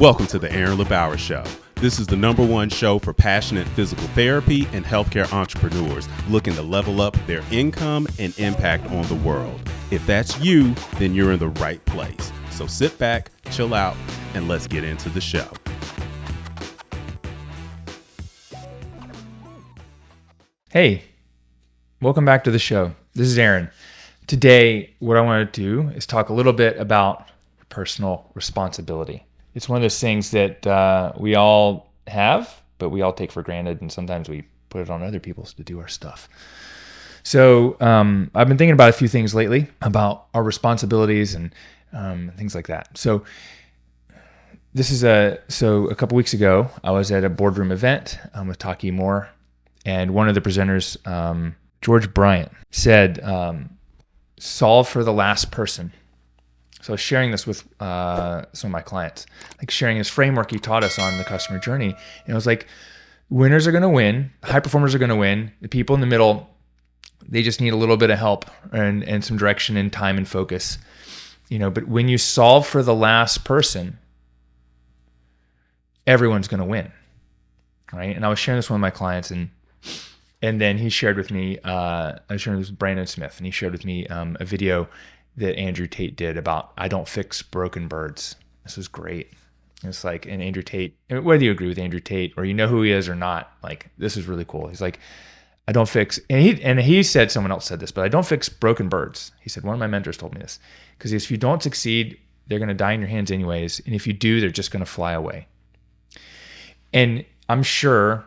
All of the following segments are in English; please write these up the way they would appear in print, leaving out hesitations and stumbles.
Welcome to the LeBauer Show. This is the #1 show for passionate physical therapy and healthcare entrepreneurs looking to level up their income and impact on the world. If that's you, then you're in the right place. So sit back, chill out, and let's get into the show. Hey, welcome back to the show. This is Aaron. Today, what I want to do is talk a little bit about personal responsibility. It's one of those things that we all have, but we all take for granted, and sometimes we put it on other people to do our stuff. So I've been thinking about a few things lately about our responsibilities and things like that. So a couple weeks ago, I was at a boardroom event with Taki Moore, and one of the presenters, George Bryant, said, solve for the last person. So I was sharing this with some of my clients, like sharing this framework he taught us on the customer journey. And it was like, winners are going to win, high performers are going to win. The people in the middle, they just need a little bit of help and some direction and time and focus. But when you solve for the last person, everyone's going to win, right? And I was sharing this with one of my clients, and then he shared with me, I was sharing this with Brandon Smith, and he shared with me a video that Andrew Tate did about I don't fix broken birds. This was great. It's like, and Andrew Tate, whether you agree with Andrew Tate or you know who he is or not, like, this is really cool. He's like, I don't fix, and he said, someone else said this, but I don't fix broken birds. He said, one of my mentors told me this, because if you don't succeed, they're going to die in your hands anyways. And if you do, they're just going to fly away. And I'm sure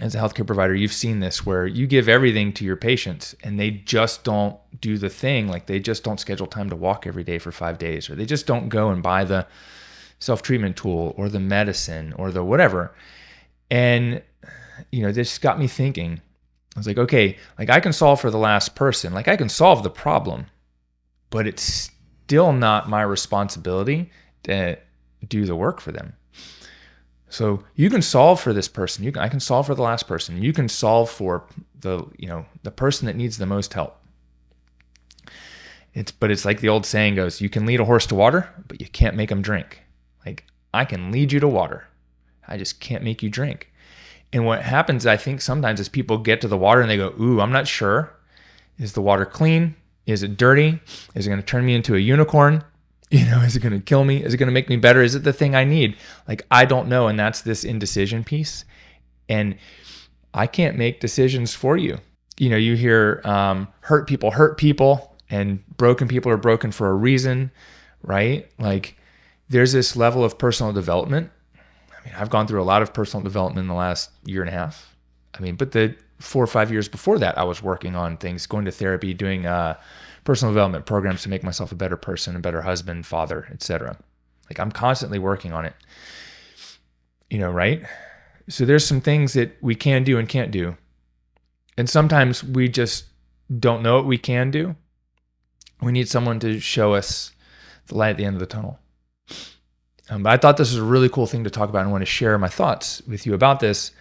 as a healthcare provider, you've seen this where you give everything to your patients and they just don't do the thing. Like, they just don't schedule time to walk every day for 5 days, or they just don't go and buy the self-treatment tool or the medicine or the whatever. And, this got me thinking. I was like, okay, like, I can solve for the last person. Like, I can solve the problem, but it's still not my responsibility to do the work for them. So you can solve for this person. I can solve for the last person. You can solve for the person that needs the most help. But it's like the old saying goes, you can lead a horse to water, but you can't make him drink. Like, I can lead you to water. I just can't make you drink. And what happens, I think, sometimes is people get to the water and they go, ooh, I'm not sure. Is the water clean? Is it dirty? Is it going to turn me into a unicorn? Is it going to kill me? Is it going to make me better? Is it the thing I need? Like, I don't know. And that's this indecision piece. And I can't make decisions for you. You hear hurt people, and broken people are broken for a reason, right? Like, there's this level of personal development. I mean, I've gone through a lot of personal development in the last year and a half. But the 4 or 5 years before that, I was working on things, going to therapy, doing personal development programs to make myself a better person, a better husband, father, etc. Like, I'm constantly working on it, right? So there's some things that we can do and can't do. And sometimes we just don't know what we can do. We need someone to show us the light at the end of the tunnel. But I thought this was a really cool thing to talk about, and I want to share my thoughts with you about this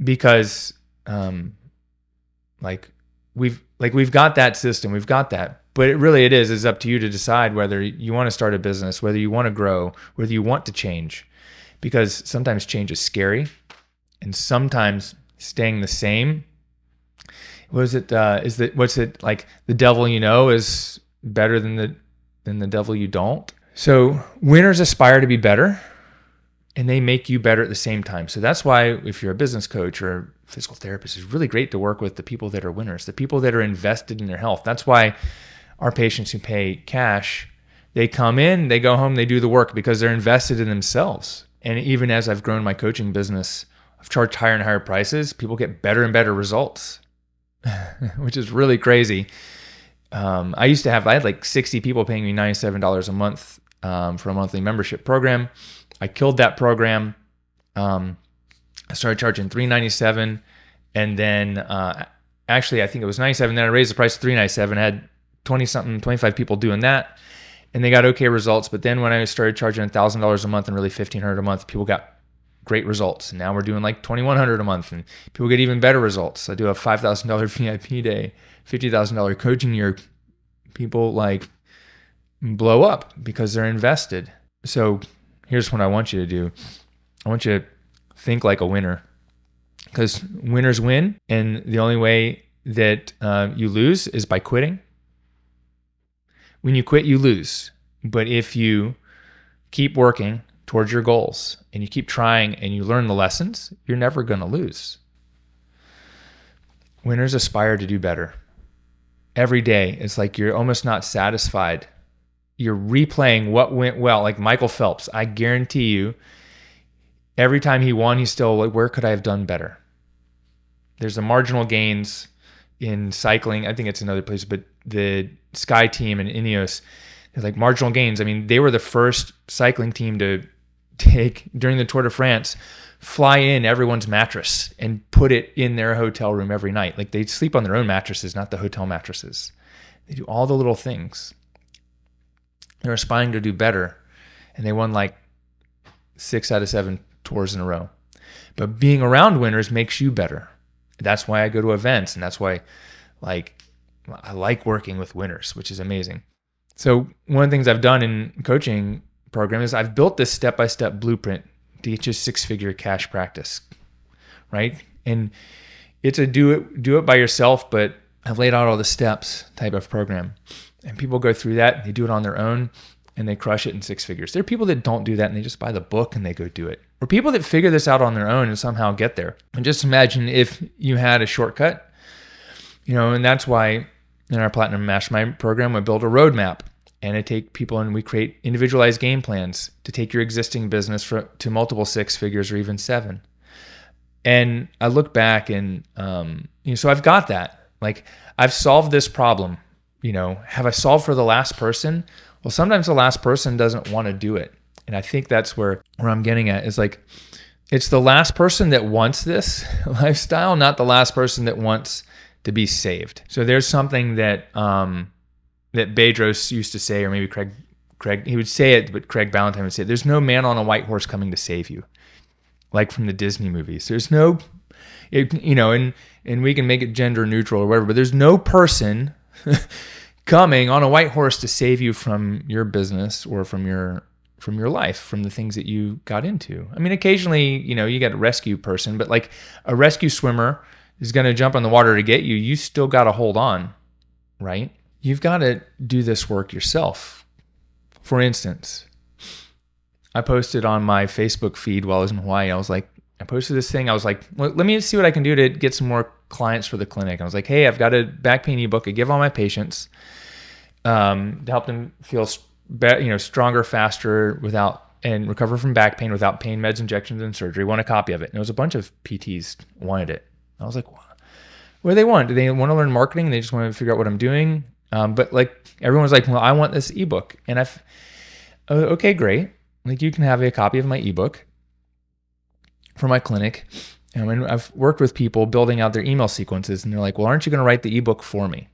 because we've got that system, we've got that, but it is up to you to decide whether you want to start a business, whether you want to grow, whether you want to change, because sometimes change is scary, and sometimes staying the same. What's it like? The devil is better than the devil you don't. So winners aspire to be better, and they make you better at the same time. So that's why if you're a business coach or a physical therapist, it's really great to work with the people that are winners, the people that are invested in their health. That's why our patients who pay cash, they come in, they go home, they do the work because they're invested in themselves. And even as I've grown my coaching business, I've charged higher and higher prices. People get better and better results, which is really crazy. I had like 60 people paying me $97 a month for a monthly membership program. I killed that program. I started charging $397, and then actually I think it was $97. Then I raised the price to $397. I had 25 people doing that, and they got okay results. But then when I started charging $1,000 a month and really $1,500 a month, people got great results. And now we're doing like $2,100 a month, and people get even better results. I do a $5,000 VIP day, $50,000 coaching year. People like blow up because they're invested. So here's what I want you to do. I want you to think like a winner, because winners win. And the only way that you lose is by quitting. When you quit, you lose. But if you keep working towards your goals and you keep trying and you learn the lessons, you're never going to lose. Winners aspire to do better. Every day, it's like you're almost not satisfied. You're replaying what went well. Like Michael Phelps, I guarantee you, every time he won, he's still like, where could I have done better? There's a marginal gains in cycling. I think it's another place, but the Sky team and Ineos, it's like marginal gains. I mean, they were the first cycling team to take, during the Tour de France, fly in everyone's mattress and put it in their hotel room every night. Like they sleep on their own mattresses, not the hotel mattresses. They do all the little things. They're aspiring to do better. And they won like 6 out of 7 tours in a row. But being around winners makes you better. That's why I go to events, and that's why I like working with winners, which is amazing. So one of the things I've done in coaching program is I've built this step-by-step blueprint to get you 6-figure cash practice, right? And it's a do it by yourself, but I've laid out all the steps type of program. And people go through that, and they do it on their own, and they crush it in 6 figures. There are people that don't do that, and they just buy the book and they go do it. Or people that figure this out on their own and somehow get there. And just imagine if you had a shortcut, and that's why in our Platinum Mastermind program, we build a roadmap, and I take people and we create individualized game plans to take your existing business to multiple 6 figures or even 7. And I look back and, so I've got that. Like I've solved this problem. Have I solved for the last person? Well, sometimes the last person doesn't want to do it. And I think that's where I'm getting at is like, it's the last person that wants this lifestyle, not the last person that wants to be saved. So there's something that that Bedros used to say, or maybe Craig, he would say it, but Craig Ballantyne would say, there's no man on a white horse coming to save you. Like from the Disney movies. There's no, and we can make it gender neutral or whatever, but there's no person coming on a white horse to save you from your business or from your life, from the things that you got into. I mean, occasionally, you got a rescue person, but like a rescue swimmer is going to jump in the water to get you. You still got to hold on, right? You've got to do this work yourself. For instance, I posted on my Facebook feed while I was in Hawaii. I posted this thing. I was like, well, let me see what I can do to get some more clients for the clinic. I was like, hey, I've got a back pain ebook I give all my patients to help them feel stronger, faster, and recover from back pain without pain meds, injections, and surgery. Want a copy of it? And there was a bunch of PTs wanted it. I was like, what do they want? Do they want to learn marketing? They just want to figure out what I'm doing. But like everyone was like, well, I want this ebook. And okay, great. Like you can have a copy of my ebook for my clinic. And I've worked with people building out their email sequences, and they're like, well, aren't you going to write the ebook for me?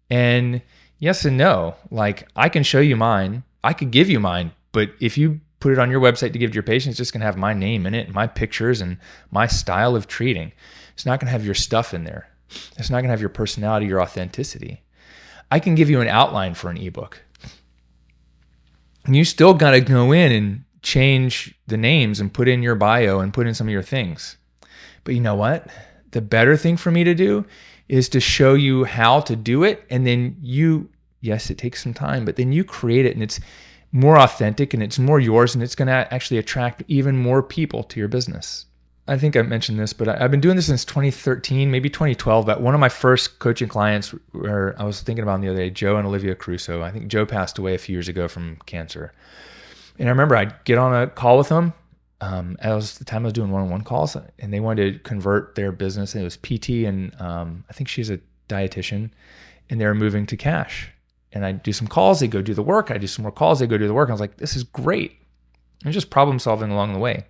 And yes and no. Like I can show you mine. I could give you mine, but if you put it on your website to give to your patients, it's just going to have my name in it, my pictures, and my style of treating. It's not going to have your stuff in there. It's not going to have your personality, your authenticity. I can give you an outline for an ebook. And you still got to go in and change the names and put in your bio and put in some of your things. But you know what? The better thing for me to do is to show you how to do it. And then yes, it takes some time, but then you create it and it's more authentic and it's more yours, and it's going to actually attract even more people to your business. I think I mentioned this, but I've been doing this since 2013, maybe 2012. But one of my first coaching clients, where I was thinking about the other day, Joe and Olivia Caruso. I think Joe passed away a few years ago from cancer. And I remember I'd get on a call with them. It was the time I was doing one-on-one calls, and they wanted to convert their business. And it was PT, and I think she's a dietitian, and they were moving to cash. And I'd do some calls, they'd go do the work. I'd do some more calls, they'd go do the work. And I was like, this is great. And just problem solving along the way.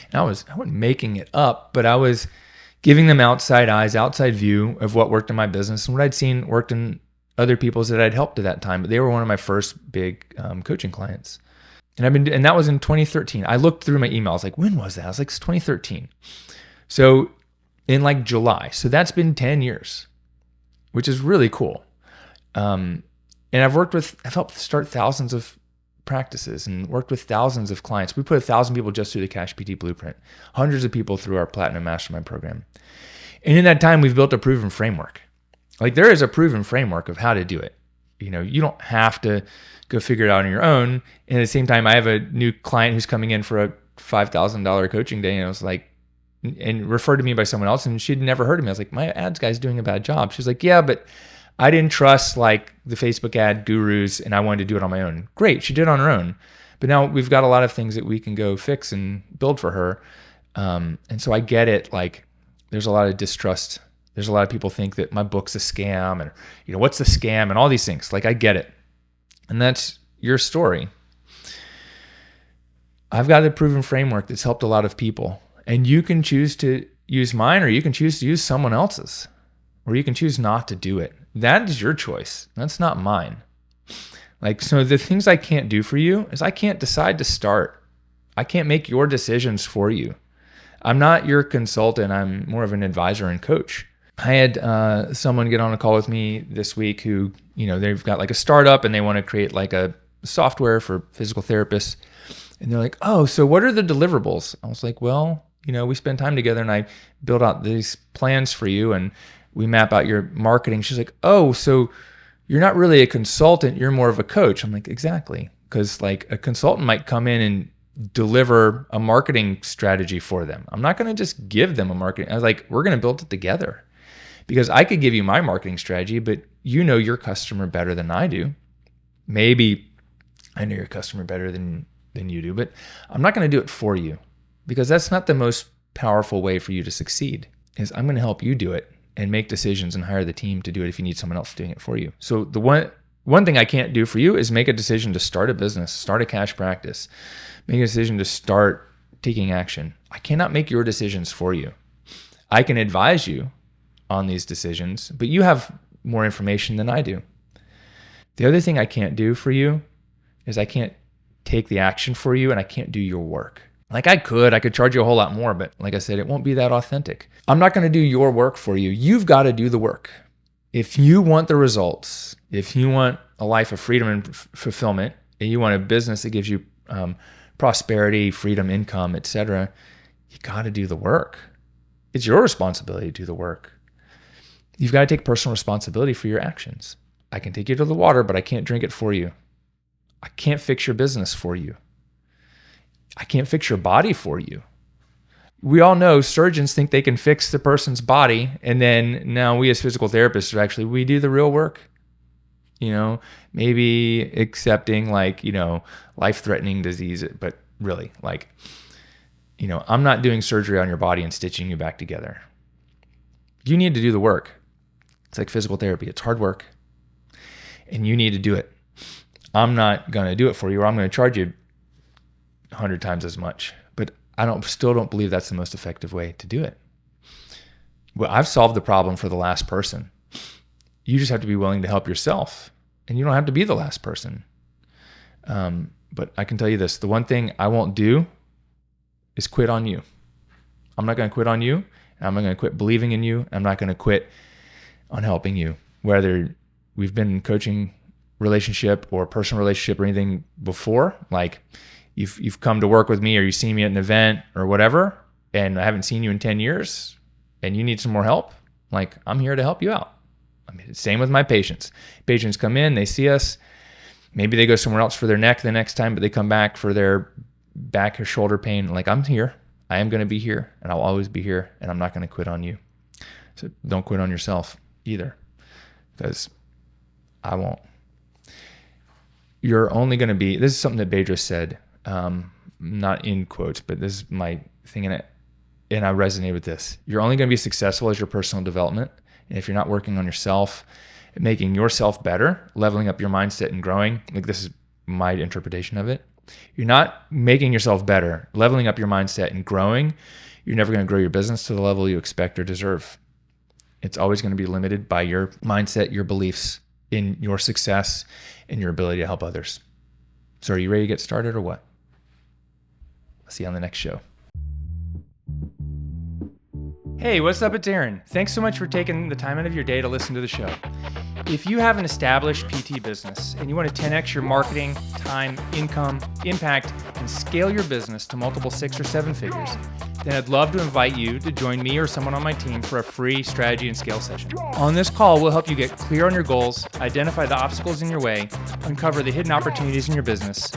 And I wasn't making it up, but I was giving them outside eyes, outside view of what worked in my business and what I'd seen worked in other people's that I'd helped at that time. But they were one of my first big coaching clients. And that was in 2013. I looked through my emails, like, when was that? I was like, it's 2013. So in like July. So that's been 10 years, which is really cool. And I've helped start thousands of practices and worked with thousands of clients. We put 1,000 people just through the Cash PT Blueprint, hundreds of people through our Platinum Mastermind program. And in that time, we've built a proven framework. Like there is a proven framework of how to do it. You don't have to go figure it out on your own. And at the same time, I have a new client who's coming in for a $5,000 coaching day. And I was like, and referred to me by someone else, and she'd never heard of me. I was like, my ads guy's doing a bad job. She's like, yeah, but I didn't trust like the Facebook ad gurus and I wanted to do it on my own. Great, she did it on her own. But now we've got a lot of things that we can go fix and build for her. And so I get it. Like there's a lot of distrust. There's a lot of people think that my book's a scam and what's the scam and all these things. Like I get it. And that's your story. I've got a proven framework that's helped a lot of people. And you can choose to use mine, or you can choose to use someone else's, or you can choose not to do it. That is your choice. That's not mine. Like, so the things I can't do for you is I can't decide to start. I can't make your decisions for you. I'm not your consultant. I'm more of an advisor and coach. I had someone get on a call with me this week who, they've got like a startup and they want to create like a software for physical therapists. And they're like, oh, so what are the deliverables? I was like, well, we spend time together and I build out these plans for you and we map out your marketing. She's like, oh, so you're not really a consultant, you're more of a coach. I'm like, exactly. Because like a consultant might come in and deliver a marketing strategy for them. I'm not going to just give them a marketing. I was like, we're going to build it together. Because I could give you my marketing strategy, but you know your customer better than I do. Maybe I know your customer better than you do, but I'm not going to do it for you. Because that's not the most powerful way for you to succeed, is I'm going to help you do it and make decisions and hire the team to do it if you need someone else doing it for you. So the one thing I can't do for you is make a decision to start a business, start a cash practice, make a decision to start taking action. I cannot make your decisions for you. I can advise you on these decisions, but you have more information than I do. The other thing I can't do for you is I can't take the action for you and I can't do your work. Like I could charge you a whole lot more, but like I said, it won't be that authentic. I'm not going to do your work for you. You've got to do the work. If you want the results, if you want a life of freedom and fulfillment, and you want a business that gives you prosperity, freedom, income, etc., you got to do the work. It's your responsibility to do the work. You've got to take personal responsibility for your actions. I can take you to the water, but I can't drink it for you. I can't fix your business for you. I can't fix your body for you. We all know surgeons think they can fix the person's body, and then now we as physical therapists we do the real work. Maybe accepting life-threatening disease, but really I'm not doing surgery on your body and stitching you back together. You need to do the work. It's like physical therapy. It's hard work, and you need to do it. I'm not going to do it for you, or I'm going to charge you 100 times as much. But I still don't believe that's the most effective way to do it. Well, I've solved the problem for the last person. You just have to be willing to help yourself, and you don't have to be the last person. But I can tell you this, the one thing I won't do is quit on you. I'm not going to quit on you, and I'm not going to quit believing in you. I'm not going to quit on helping you, whether we've been in coaching relationship or personal relationship or anything before. Like you've come to work with me, or you see me at an event or whatever, and I haven't seen you in 10 years and you need some more help. Like I'm here to help you out. Same with my patients. Patients come in, they see us. Maybe they go somewhere else for their neck the next time, but they come back for their back or shoulder pain. Like I'm here. I am going to be here, and I'll always be here, and I'm not going to quit on you. So don't quit on yourself either, because I won't. You're only going to be, this is something that Bedros said, not in quotes, but this is my thing in it, and I resonate with this. You're only going to be successful as your personal development. And if you're not working on yourself, making yourself better, leveling up your mindset and growing, like this is my interpretation of it. You're not making yourself better, leveling up your mindset and growing, you're never going to grow your business to the level you expect or deserve. It's always going to be limited by your mindset, your beliefs in your success, and your ability to help others. So are you ready to get started or what? I'll see you on the next show. Hey, what's up? It's Aaron. Thanks so much for taking the time out of your day to listen to the show. If you have an established PT business and you want to 10x your marketing, time, income, impact, and scale your business to multiple 6 or 7 figures, then I'd love to invite you to join me or someone on my team for a free strategy and scale session. On this call, we'll help you get clear on your goals, identify the obstacles in your way, uncover the hidden opportunities in your business,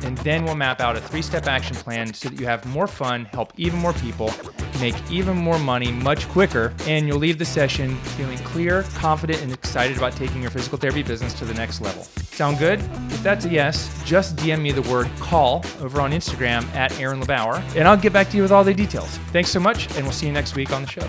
and then we'll map out a 3-step action plan so that you have more fun, help even more people, make even more money much quicker, and you'll leave the session feeling clear, confident, and excited about taking your physical therapy business to the next level. Sound good? If that's a yes, just DM me the word call over on Instagram at Aaron LeBauer, and I'll get back to you with all the details. Thanks so much, and we'll see you next week on the show.